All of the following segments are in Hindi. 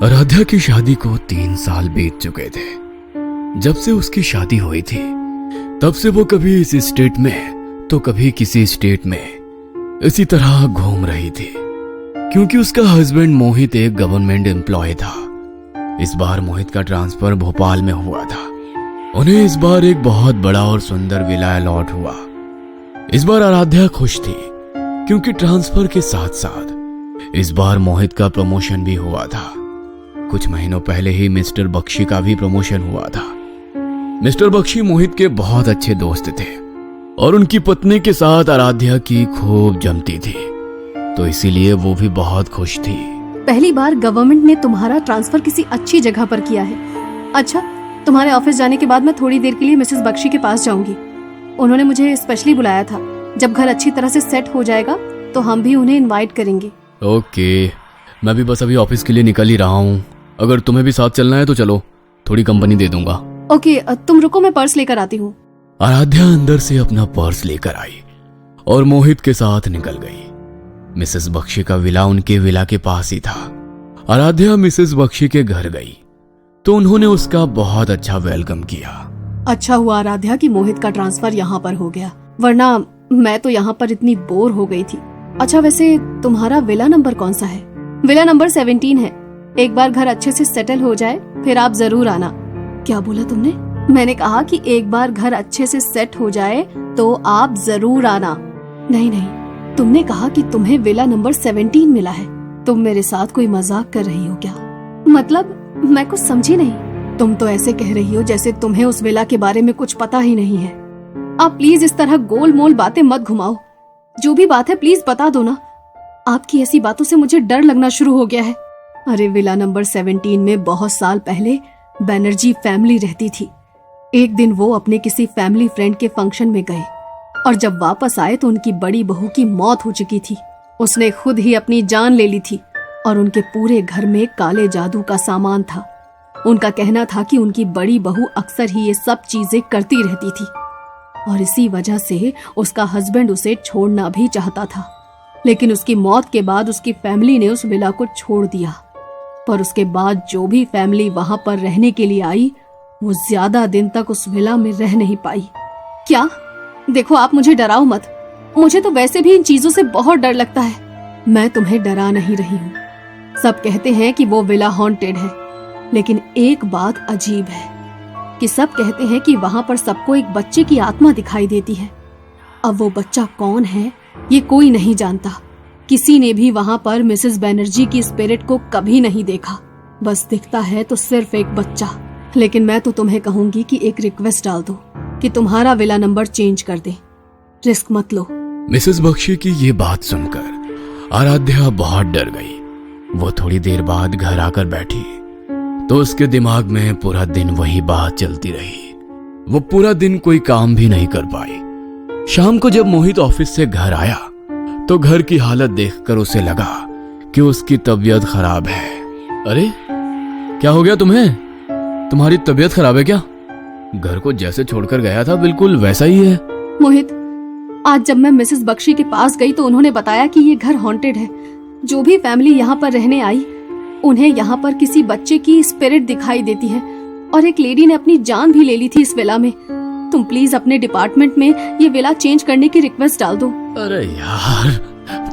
आराध्या की शादी को 3 साल बीत चुके थे। जब से उसकी शादी हुई थी तब से वो कभी इस स्टेट में तो कभी किसी स्टेट में इसी तरह घूम रही थी, क्योंकि उसका हस्बैंड मोहित एक गवर्नमेंट एम्प्लॉय था। इस बार मोहित का ट्रांसफर भोपाल में हुआ था। उन्हें इस बार एक बहुत बड़ा और सुंदर विला अलॉट हुआ। इस बार आराध्या खुश थी, क्योंकि ट्रांसफर के साथ साथ इस बार मोहित का प्रमोशन भी हुआ था। कुछ महीनों पहले ही मिस्टर बख्शी का भी प्रमोशन हुआ था। मिस्टर बख्शी मोहित के बहुत अच्छे दोस्त थे और उनकी पत्नी के साथ आराध्या की खूब जमती थी, तो इसीलिए वो भी बहुत खुश थी। पहली बार गवर्नमेंट ने तुम्हारा ट्रांसफर किसी अच्छी जगह पर किया है। अच्छा, तुम्हारे ऑफिस जाने के बाद मैं थोड़ी देर के लिए मिसेस बख्शी के पास जाऊंगी। उन्होंने मुझे स्पेशली बुलाया था। जब घर अच्छी तरह से सेट हो जाएगा तो हम भी उन्हें इनवाइट करेंगे। ओके, मैं भी बस अभी ऑफिस के लिए निकल ही रहा हूँ। अगर तुम्हें भी साथ चलना है तो चलो, थोड़ी कंपनी दे दूंगा। ओके, तुम रुको, मैं पर्स लेकर आती हूँ। आराध्या अंदर से अपना पर्स लेकर आई और मोहित के साथ निकल गई। मिसेस बख्शी का विला उनके विला के पास ही था। आराध्या मिसेस बख्शी के घर गई तो उन्होंने उसका बहुत अच्छा वेलकम किया। अच्छा हुआ आराध्या कि मोहित का ट्रांसफर यहाँ पर हो गया, वरना मैं तो यहाँ पर इतनी बोर हो गई थी। अच्छा, वैसे तुम्हारा विला नंबर कौन सा है? विला नंबर 17 है। एक बार घर अच्छे से सेटल हो जाए फिर आप जरूर आना। क्या बोला तुमने? मैंने कहा कि एक बार घर अच्छे से सेट हो जाए तो आप जरूर आना। नहीं, तुमने कहा कि तुम्हें विला नंबर 17 मिला है। तुम मेरे साथ कोई मजाक कर रही हो क्या? मतलब मैं कुछ समझी नहीं। तुम तो ऐसे कह रही हो जैसे तुम्हें उस विला के बारे में कुछ पता ही नहीं है। आप प्लीज इस तरह गोल मोल बातें मत घुमाओ। जो भी बात है प्लीज बता दो ना। आपकी ऐसी बातों से मुझे डर लगना शुरू हो गया है। अरे, विला नंबर 17 में बहुत साल पहले बैनर्जी फैमिली रहती थी। एक दिन वो अपने किसी फैमिली फ्रेंड के फंक्शन में गए और जब वापस आए तो उनकी बड़ी बहू की मौत हो चुकी थी। उसने खुद ही अपनी जान ले ली थी और उनके पूरे घर में काले जादू का सामान था। उनका कहना था कि उनकी बड़ी बहू अक्सर ही ये सब चीजें करती रहती थी और इसी वजह से उसका हस्बैंड उसे छोड़ना भी चाहता था। लेकिन उसकी मौत के बाद उसकी फैमिली ने उस विला को छोड़ दिया। पर उसके बाद जो भी फैमिली वहां पर रहने के लिए आई वो ज्यादा दिन तक उस विला में रह नहीं पाई। क्या? देखो, आप मुझे डराओ मत। मुझे तो वैसे भी इन चीजों से बहुत डर लगता है। मैं तुम्हें डरा नहीं रही हूँ। सब कहते हैं कि वो विला हॉन्टेड है, लेकिन एक बात अजीब है कि सब कहते हैं कि वहां पर सबको एक बच्चे की आत्मा दिखाई देती है। अब वो बच्चा कौन है ये कोई नहीं जानता। किसी ने भी वहां पर मिसेस बैनर्जी की स्पिरिट को कभी नहीं देखा। बस दिखता है तो सिर्फ एक बच्चा। लेकिन मैं तो तुम्हें कहूंगी कि एक रिक्वेस्ट डाल दो कि तुम्हारा विला नंबर चेंज कर दे। रिस्क मत लो। मिसेस बख्शी की ये बात सुनकर आराध्या बहुत डर गई। वो थोड़ी देर बाद घर आकर बैठी तो उसके दिमाग में पूरा दिन वही बात चलती रही। वो पूरा दिन कोई काम भी नहीं कर पाई। शाम को जब मोहित ऑफिस से घर आया तो घर की हालत देखकर उसे लगा कि उसकी तबीयत खराब है। अरे, क्या हो गया तुम्हें? तुम्हारी तबीयत खराब है क्या? घर को जैसे छोड़कर गया था बिल्कुल वैसा ही है। मोहित, आज जब मैं मिसेस बख्शी के पास गई तो उन्होंने बताया कि ये घर हॉन्टेड है। जो भी फैमिली यहाँ पर रहने आई उन्हें यहाँ पर किसी बच्चे की स्पिरिट दिखाई देती है और एक लेडी ने अपनी जान भी ले ली थी इस विला में। तुम प्लीज अपने डिपार्टमेंट में ये विला चेंज करने की रिक्वेस्ट डाल दो। अरे यार,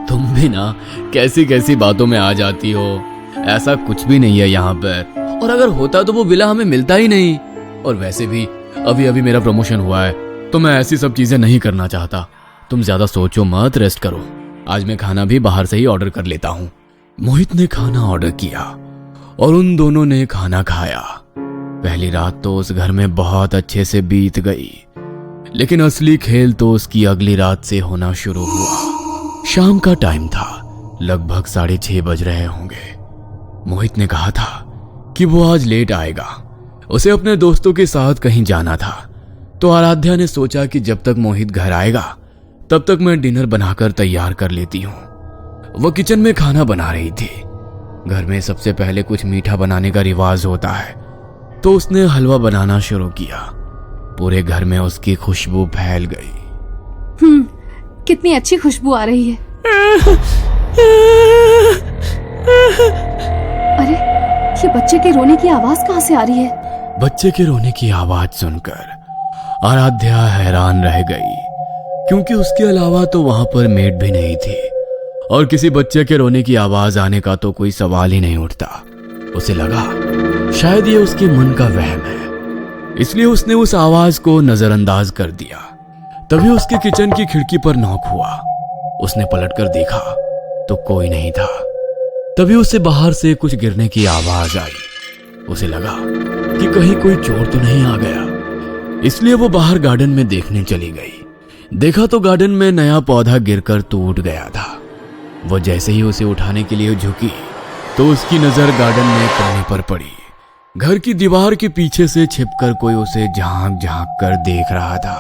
तुम भी ना कैसी कैसी बातों में आ जाती हो। ऐसा कुछ भी नहीं है यहाँ पर, और अगर होता तो वो विला हमें मिलता ही नहीं। और वैसे भी अभी अभी मेरा प्रमोशन हुआ है तो मैं ऐसी सब चीजें नहीं करना चाहता। तुम ज्यादा सोचो मत, रेस्ट करो। आज मैं खाना भी बाहर से ही ऑर्डर कर लेता हूँ। मोहित ने खाना ऑर्डर किया और उन दोनों ने खाना खाया। पहली रात तो उस घर में बहुत अच्छे से बीत गई, लेकिन असली खेल तो उसकी अगली रात से होना शुरू हुआ। शाम का टाइम था, लगभग 6:30 बज रहे होंगे। मोहित ने कहा था कि वो आज लेट आएगा, उसे अपने दोस्तों के साथ कहीं जाना था। तो आराध्या ने सोचा कि जब तक मोहित घर आएगा तब तक मैं डिनर बनाकर तैयार कर लेती हूँ। वो किचन में खाना बना रही थी। घर में सबसे पहले कुछ मीठा बनाने का रिवाज होता है, तो उसने हलवा बनाना शुरू किया। पूरे घर में उसकी खुशबू फैल गई। कितनी अच्छी खुशबू आ रही है। अरे ये बच्चे के रोने की आवाज कहाँ से आ रही है? बच्चे के रोने की आवाज सुनकर आराध्या हैरान रह गई, क्योंकि उसके अलावा तो वहां पर मेड भी नहीं थी और किसी बच्चे के रोने की आवाज आने का तो कोई सवाल ही नहीं उठता। उसे लगा शायद ये उसके मन का वहम है, इसलिए उसने उस आवाज को नजरअंदाज कर दिया। तभी उसके किचन की खिड़की पर नॉक हुआ। उसने पलटकर देखा तो कोई नहीं था। तभी उसे बाहर से कुछ गिरने की आवाज आई। उसे लगा कि कहीं कोई चोर तो नहीं आ गया, इसलिए वो बाहर गार्डन में देखने चली गई। देखा तो गार्डन में नया पौधा गिरकर टूट गया था। वो जैसे ही उसे उठाने के लिए झुकी तो उसकी नजर गार्डन में कोने पर पड़ी। घर की दीवार के पीछे से छिपकर कोई उसे झांक झांक कर देख रहा था।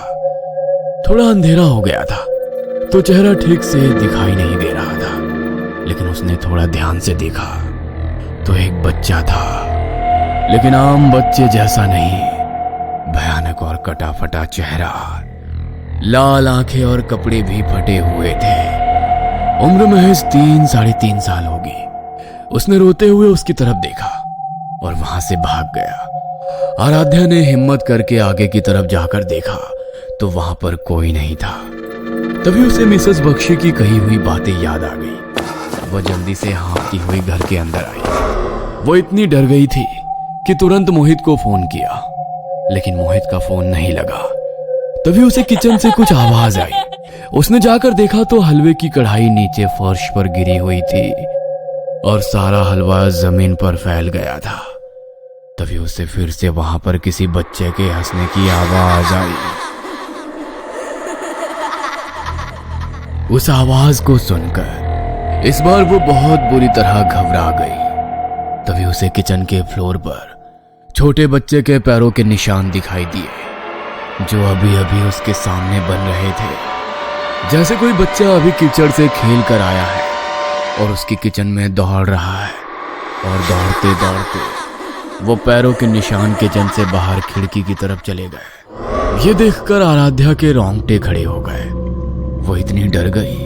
थोड़ा अंधेरा हो गया था तो चेहरा ठीक से दिखाई नहीं दे रहा था, लेकिन उसने थोड़ा ध्यान से देखा तो एक बच्चा था, लेकिन आम बच्चे जैसा नहीं। भयानक और कटा फटा चेहरा, लाल आंखें और कपड़े भी फटे हुए थे। उम्र महज 3-3.5 साल होगी। उसने रोते हुए उसकी तरफ देखा और वहां से भाग गया। आराध्या ने हिम्मत करके आगे की तरफ जाकर देखा तो वहां पर कोई नहीं था। तभी उसे मिसेस बख्शी की कही हुई बातें याद आ गई। वह जल्दी से हाँफती हुई घर के अंदर आई। वो इतनी डर गई थी कि तुरंत मोहित को फोन किया, लेकिन मोहित का फोन नहीं लगा। तभी उसे किचन से कुछ आवाज आई। उसने जाकर देखा तो हलवे की कढ़ाई नीचे फर्श पर गिरी हुई थी और सारा हलवा जमीन पर फैल गया था। तभी उसे फिर से वहां पर किसी बच्चे के हंसने की आवाज आई। उस आवाज को सुनकर इस बार वो बहुत बुरी तरह घबरा गई। तभी उसे किचन के फ्लोर पर छोटे बच्चे के पैरों के निशान दिखाई दिए, जो अभी अभी उसके सामने बन रहे थे। जैसे कोई बच्चा अभी कीचड़ से खेल कर आया है और उसकी किचन में दौड़ रहा है, और दौड़ते दौड़ते वो पैरों के निशान किचन से बाहर खिड़की की तरफ चले गए। ये देखकर आराध्या के रोंगटे खड़े हो गए। वो इतनी डर गई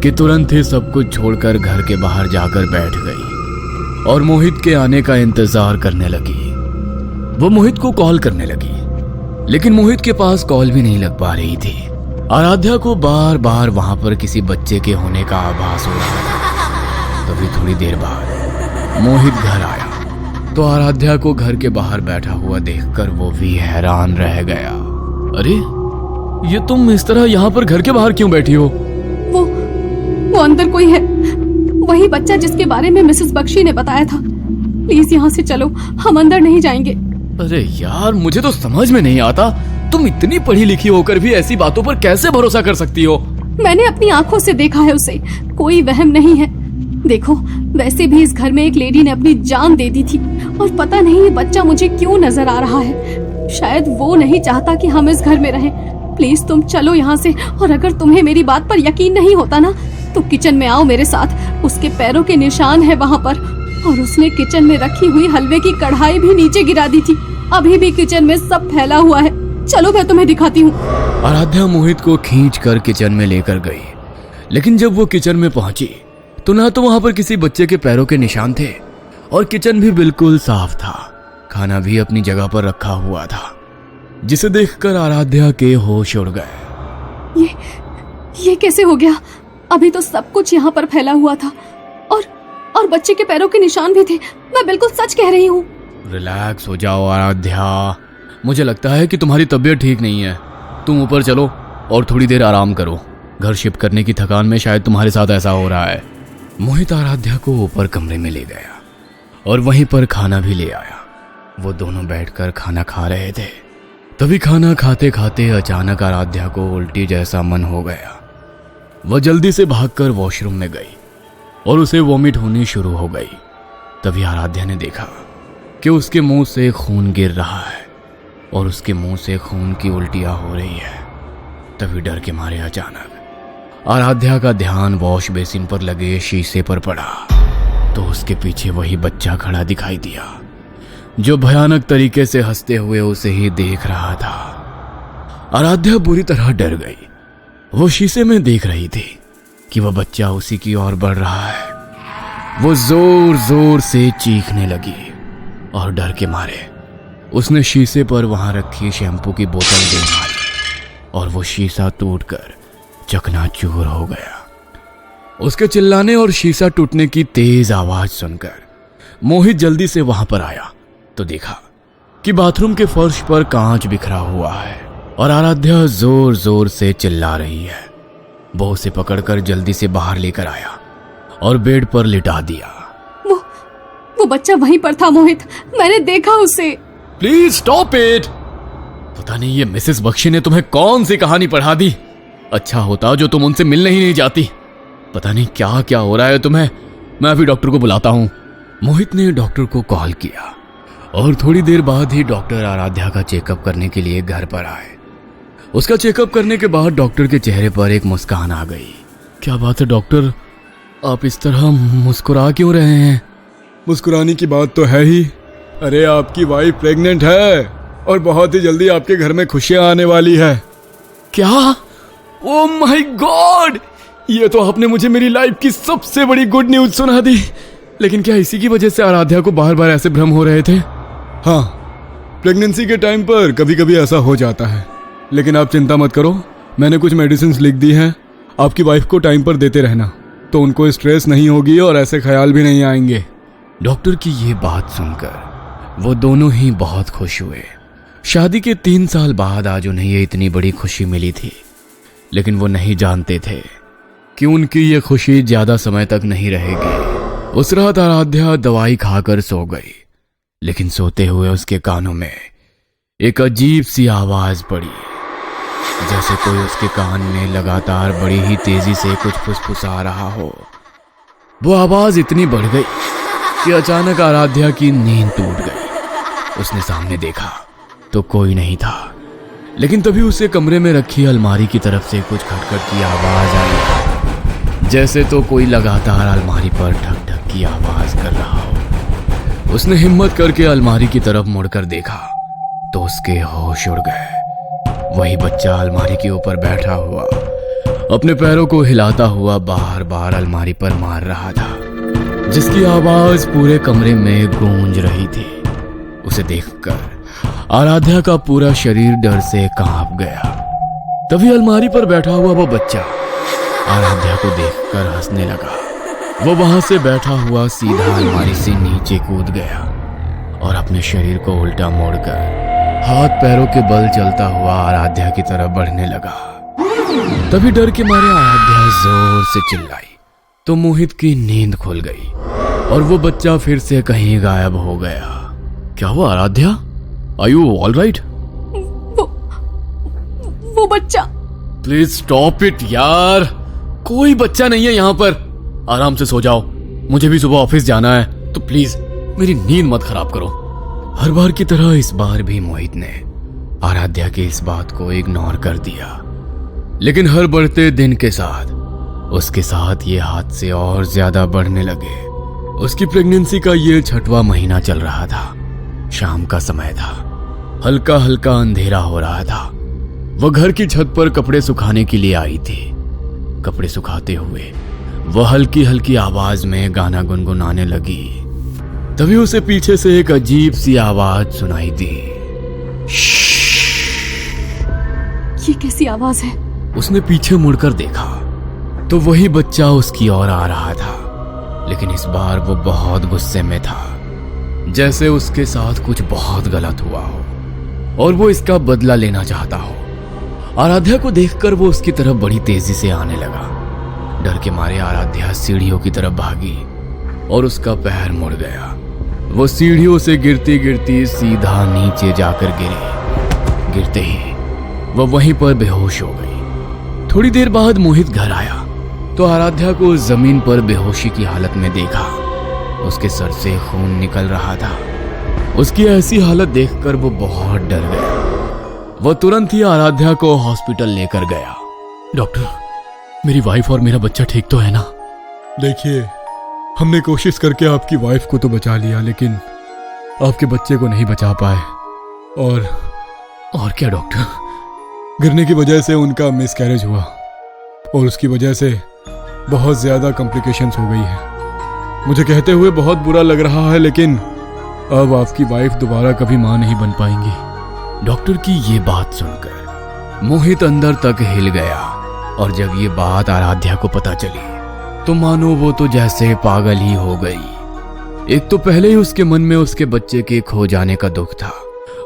कि तुरंत ही सब कुछ छोड़कर घर के बाहर जाकर बैठ गई और मोहित के आने का इंतजार करने लगी। वो मोहित को कॉल करने लगी, लेकिन मोहित के पास कॉल भी नहीं लग पा रही थी। आराध्या को बार बार वहां पर किसी बच्चे के होने का आभास हो रहा था। तभी थोड़ी देर बाद मोहित घर आया तो आराध्या को घर के बाहर बैठा हुआ देखकर वो भी हैरान रह गया। अरे ये तुम इस तरह यहाँ पर घर के बाहर क्यों बैठी हो? वो अंदर कोई है, वही बच्चा जिसके बारे में मिसेस बख्शी ने बताया था। प्लीज यहाँ से चलो, हम अंदर नहीं जाएंगे। अरे यार, मुझे तो समझ में नहीं आता, तुम इतनी पढ़ी लिखी होकर भी ऐसी बातों पर कैसे भरोसा कर सकती हो? मैंने अपनी आंखों से देखा है उसे, कोई वहम नहीं है। देखो, वैसे भी इस घर में एक लेडी ने अपनी जान दे दी थी और पता नहीं ये बच्चा मुझे क्यों नजर आ रहा है। शायद वो नहीं चाहता कि हम इस घर में रहें। प्लीज तुम चलो यहाँ से, और अगर तुम्हें मेरी बात पर यकीन नहीं होता ना तो किचन में आओ मेरे साथ। उसके पैरों के निशान है वहाँ पर, और उसने किचन में रखी हुई हलवे की कढ़ाई भी नीचे गिरा दी थी। अभी भी किचन में सब फैला हुआ है। चलो मैं तुम्हें दिखाती हूँ। आराध्या मोहित को खींच कर किचन में लेकर गई, लेकिन जब वो किचन में पहुंची तो ना तो वहां पर किसी बच्चे के पैरों के निशान थे और किचन भी बिल्कुल साफ था। खाना भी अपनी जगह पर रखा हुआ था, जिसे देखकर आराध्या के होश उड़ गए। ये कैसे हो गया? अभी तो सब कुछ यहाँ पर फैला हुआ था और बच्चे के पैरों के निशान भी थे। मैं बिल्कुल सच कह रही हूँ। रिलैक्स हो जाओ आराध्या, मुझे लगता है कि तुम्हारी तबीयत ठीक नहीं है। तुम ऊपर चलो और थोड़ी देर आराम करो। घर शिफ्ट करने की थकान में शायद तुम्हारे साथ ऐसा हो रहा है। मोहित आराध्या को ऊपर कमरे में ले गया और वहीं पर खाना भी ले आया। वो दोनों बैठकर खाना खा रहे थे। तभी खाना खाते खाते अचानक आराध्या को उल्टी जैसा मन हो गया। वह जल्दी से भागकर वॉशरूम में गई और उसे वॉमिट होनी शुरू हो गई। तभी आराध्या ने देखा कि उसके मुंह से खून गिर रहा है और उसके मुंह से खून की उल्टियां हो रही है। तभी डर के मारे अचानक आराध्या का ध्यान वॉश बेसिन पर लगे शीशे पर पड़ा तो उसके पीछे वही बच्चा खड़ा दिखाई दिया, जो भयानक तरीके से हंसते हुए उसे ही देख रहा था। आराध्या बुरी तरह डर गई। वो शीशे में देख रही थी कि वह बच्चा उसी की ओर बढ़ रहा है। वो जोर जोर से चीखने लगी और डर के मारे उसने शीशे पर वहां रखी शैम्पू की बोतल दे मारी और वो शीशा टूटकर चकनाचूर हो गया। उसके चिल्लाने और शीशा टूटने की तेज आवाज सुनकर मोहित जल्दी से वहां पर आया तो देखा कि बाथरूम के फर्श पर कांच बिखरा हुआ है और आराध्या जोर जोर से चिल्ला रही है। वो उसे पकड़कर जल्दी से बाहर लेकर आया और बेड पर लिटा दिया। वो बच्चा वहीं पर था मोहित, मैंने देखा उसे। Please stop it. पता नहीं ये मिसेस बख्शी ने तुम्हें कौन सी कहानी पढ़ा दी। अच्छा होता जो तुम उनसे मिलने ही नहीं जाती। पता नहीं क्या क्या हो रहा है तुम्हें। मैं अभी डॉक्टर को बुलाता हूं। मोहित ने डॉक्टर को कॉल किया और थोड़ी देर बाद ही डॉक्टर आराध्या का चेकअप करने के लिए घर पर आए। उसका चेकअप करने के बाद डॉक्टर के चेहरे पर एक मुस्कान आ गई। क्या बात है डॉक्टर, आप इस तरह मुस्कुरा क्यों रहे हैं? मुस्कुराने की बात तो है ही। अरे आपकी वाइफ प्रेग्नेंट है और बहुत ही जल्दी आपके घर में खुशियां आने वाली है। क्या? ओ माय गॉड, ये तो आपने मुझे मेरी लाइफ की सबसे बड़ी गुड न्यूज सुना दी। लेकिन क्या इसी की वजह से आराध्या को बार बार ऐसे भ्रम हो रहे थे? हाँ, प्रेगनेंसी के टाइम पर कभी कभी ऐसा हो जाता है, लेकिन आप चिंता मत करो। मैंने कुछ मेडिसिन लिख दी हैं। आपकी वाइफ को टाइम पर देते रहना तो उनको स्ट्रेस नहीं होगी और ऐसे ख्याल भी नहीं आएंगे। डॉक्टर की ये बात सुनकर वो दोनों ही बहुत खुश हुए। शादी के 3 साल बाद आज उन्हें ये इतनी बड़ी खुशी मिली थी, लेकिन वो नहीं जानते थे कि उनकी ये खुशी ज्यादा समय तक नहीं रहेगी। उस रात आराध्या दवाई खाकर सो गई, लेकिन सोते हुए उसके कानों में एक अजीब सी आवाज पड़ी, जैसे कोई उसके कान में लगातार बड़ी ही तेजी से कुछ फुसफुसा रहा हो। वो आवाज इतनी बढ़ गई कि अचानक आराध्या की नींद टूट गई। उसने सामने देखा तो कोई नहीं था, लेकिन तभी उसे कमरे में रखी अलमारी की तरफ से कुछ खटखट की आवाज आई, जैसे तो कोई लगातार अलमारी पर ठक ठक की आवाज कर रहा हो। उसने हिम्मत करके अलमारी की तरफ मुड़कर देखा तो उसके होश उड़ गए। वही बच्चा अलमारी के ऊपर बैठा हुआ अपने पैरों को हिलाता हुआ बार बार अलमारी पर मार रहा था, जिसकी आवाज पूरे कमरे में गूंज रही थी। उसे देखकर आराध्या का पूरा शरीर डर से कांप गया। तभी अलमारी पर बैठा हुआ वो बच्चा आराध्या को देखकर हंसने लगा। वो वहां से बैठा हुआ सीधा अलमारी से नीचे कूद गया और अपने शरीर को उल्टा मोड़कर हाथ पैरों के बल चलता हुआ आराध्या की तरफ बढ़ने लगा। तभी डर के मारे आराध्या जोर से चिल्लाई तो मोहित की नींद खुल गई और वो बच्चा फिर से कहीं गायब हो गया। क्या हुआ Aaradhya? Are you all right? वो बच्चा। प्लीज स्टॉप इट यार, कोई बच्चा नहीं है यहाँ पर। आराम से सो जाओ, मुझे भी सुबह ऑफिस जाना है, तो प्लीज मेरी नींद मत खराब करो। हर बार की तरह इस बार भी मोहित ने आराध्या की इस बात को इग्नोर कर दिया, लेकिन हर बढ़ते दिन के साथ उसके साथ ये हादसे और ज्यादा बढ़ने लगे। उसकी प्रेगनेंसी का ये 6वां महीना चल रहा था। शाम का समय था, हल्का हल्का अंधेरा हो रहा था। वह घर की छत पर कपड़े सुखाने के लिए आई थी। कपड़े सुखाते हुए वह हल्की हल्की आवाज में गाना गुनगुनाने लगी। तभी उसे पीछे से एक अजीब सी आवाज सुनाई दी। ये कैसी आवाज है? उसने पीछे मुड़कर देखा तो वही बच्चा उसकी ओर आ रहा था, लेकिन इस बार वो बहुत गुस्से में था, जैसे उसके साथ कुछ बहुत गलत हुआ हो और वो इसका बदला लेना चाहता हो। आराध्या को देखकर वो उसकी तरफ बड़ी तेजी से आने लगा। डर के मारे आराध्या सीढ़ियों की तरफ भागी और उसका पैर मुड़ गया। वो सीढ़ियों से गिरती गिरती सीधा नीचे जाकर गिरी। गिरते ही वो वहीं पर बेहोश हो गई। थोड़ी देर बाद मोहित घर आया तो आराध्या को जमीन पर बेहोशी की हालत में देखा। उसके सर से खून निकल रहा था। उसकी ऐसी हालत देखकर वो बहुत डर गया। वो तुरंत ही आराध्या को हॉस्पिटल लेकर गया। डॉक्टर, मेरी वाइफ और मेरा बच्चा ठीक तो है ना? देखिए, हमने कोशिश करके आपकी वाइफ को तो बचा लिया, लेकिन आपके बच्चे को नहीं बचा पाए। और क्या डॉक्टर? गिरने की वजह से उनका मिसकैरेज हुआ और उसकी वजह से बहुत ज्यादा कॉम्प्लिकेशंस हो गई है। मुझे कहते हुए बहुत बुरा लग रहा है, लेकिन अब आपकी वाइफ दोबारा कभी माँ नहीं बन पाएंगी। डॉक्टर की ये बात सुनकर मोहित अंदर तक हिल गया, और जब ये बात आराध्या को पता चली तो मानो वो तो जैसे पागल ही हो गई। एक तो पहले ही उसके मन में उसके बच्चे के खो जाने का दुख था,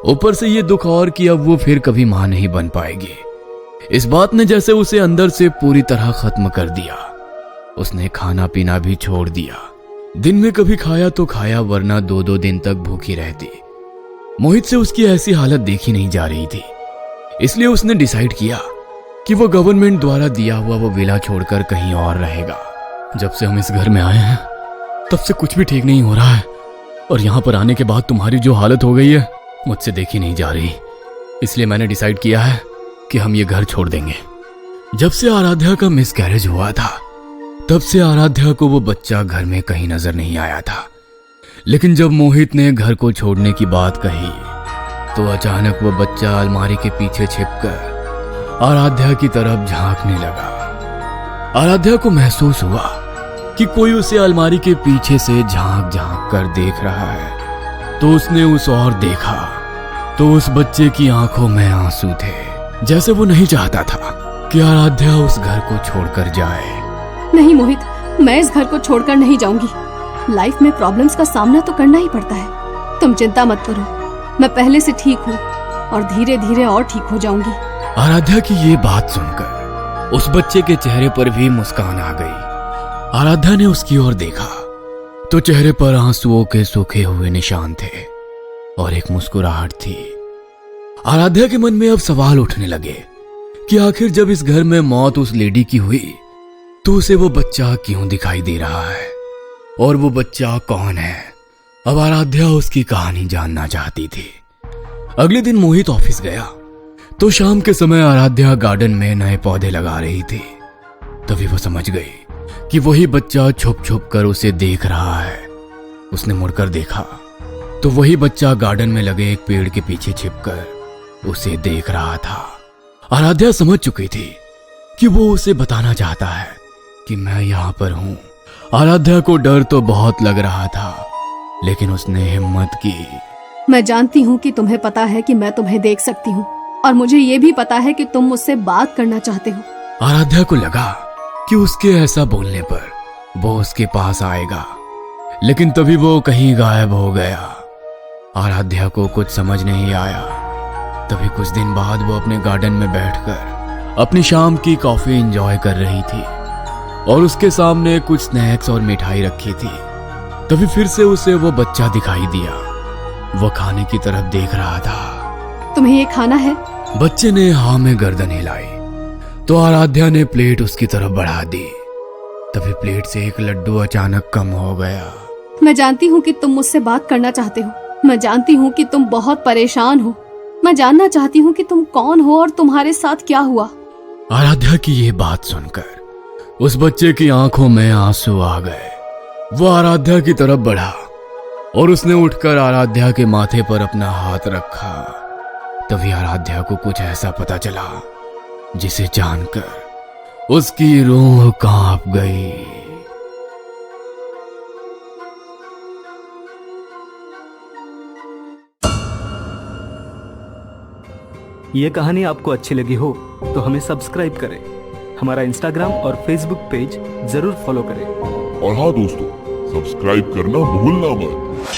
ऊपर से ये दुख और कि अब वो फिर कभी मां नहीं बन पाएगी। इस बात ने जैसे उसे अंदर से पूरी तरह खत्म कर दिया। उसने खाना पीना भी छोड़ दिया। दिन में कभी खाया तो खाया, वरना 2-2 दिन तक भूखी रहती। मोहित से उसकी ऐसी हालत देखी नहीं जा रही थी, इसलिए उसने डिसाइड किया कि वो गवर्नमेंट द्वारा दिया हुआ वो विला छोड़कर कहीं और रहेगा। जब से हम इस घर में आए हैं तब से कुछ भी ठीक नहीं हो रहा है, और यहाँ पर आने के बाद तुम्हारी जो हालत हो गई है मुझसे देखी नहीं जा रही। इसलिए मैंने डिसाइड किया है कि हम ये घर छोड़ देंगे। जब से आराध्या का मिसकैरेज हुआ था तब से आराध्या को वो बच्चा घर में कहीं नजर नहीं आया था, लेकिन जब मोहित ने घर को छोड़ने की बात कही तो अचानक वो बच्चा अलमारी के पीछे छिपकर आराध्या की तरफ झांकने लगा। आराध्या को महसूस हुआ कि कोई उसे अलमारी के पीछे से झांक झांक कर देख रहा है। तो उसने उस ओर देखा तो उस बच्चे की आंखों में आंसू थे, जैसे वो नहीं चाहता था कि आराध्या उस घर को छोड़कर जाए। नहीं मोहित, मैं इस घर को छोड़कर नहीं जाऊंगी। लाइफ में प्रॉब्लम्स का सामना तो करना ही पड़ता है। तुम चिंता मत करो, मैं पहले से ठीक हूँ और धीरे धीरे और ठीक हो जाऊंगी। आराध्या की ये बात सुनकर उस बच्चे के चेहरे पर भी मुस्कान आ गई। आराध्या ने उसकी ओर देखा तो चेहरे पर आंसुओं के सूखे हुए निशान थे और एक मुस्कुराहट थी। आराध्या के मन में अब सवाल उठने लगे कि आखिर जब इस घर में मौत उस लेडी की हुई तो उसे वो बच्चा क्यों दिखाई दे रहा है, और वो बच्चा कौन है। अब आराध्या उसकी कहानी जानना चाहती थी। अगले दिन मोहित ऑफिस गया तो शाम के समय आराध्या गार्डन में नए पौधे लगा रही थी। तभी वो समझ गई कि वही बच्चा छुप छुप कर उसे देख रहा है। उसने मुड़कर देखा तो वही बच्चा गार्डन में लगे एक पेड़ के पीछे छिपकर उसे देख रहा था। आराध्या समझ चुकी थी कि वो उसे बताना चाहता है कि मैं यहां पर हूं। आराध्या को डर तो बहुत लग रहा था, लेकिन उसने हिम्मत की। मैं जानती हूँ कि तुम्हें पता है कि मैं तुम्हें देख सकती हूँ, और मुझे ये भी पता है कि तुम मुझसे बात करना चाहते हो। आराध्या को लगा कि उसके ऐसा बोलने पर वो उसके पास आएगा, लेकिन तभी वो कहीं गायब हो गया। आराध्या को कुछ समझ नहीं आया। तभी कुछ दिन बाद वो अपने गार्डन में बैठकर अपनी शाम की कॉफी एंजॉय कर रही थी और उसके सामने कुछ स्नैक्स और मिठाई रखी थी। तभी फिर से उसे वो बच्चा दिखाई दिया। वो खाने की तरफ देख रहा था। तुम्हें ये खाना है? बच्चे ने हाँ में गर्दन हिलाई तो आराध्या ने प्लेट उसकी तरफ बढ़ा दी। तभी प्लेट से एक लड्डू अचानक कम हो गया। मैं जानती हूँ कि तुम मुझसे बात करना चाहते हो। मैं जानती हूँ कि तुम बहुत परेशान हो। मैं जानना चाहती हूँ कि तुम कौन हो और तुम्हारे साथ क्या हुआ। आराध्या की ये बात सुनकर उस बच्चे की आंखों में आंसू आ गए। वो आराध्या की तरफ बढ़ा और उसने उठकर आराध्या के माथे पर अपना हाथ रखा। तभी आराध्या को कुछ ऐसा पता चला जिसे जानकर उसकी रूह कांप गई। ये कहानी आपको अच्छी लगी हो तो हमें सब्सक्राइब करें, हमारा इंस्टाग्राम और फेसबुक पेज जरूर फॉलो करें। और हाँ दोस्तों, सब्सक्राइब करना भूलना मत।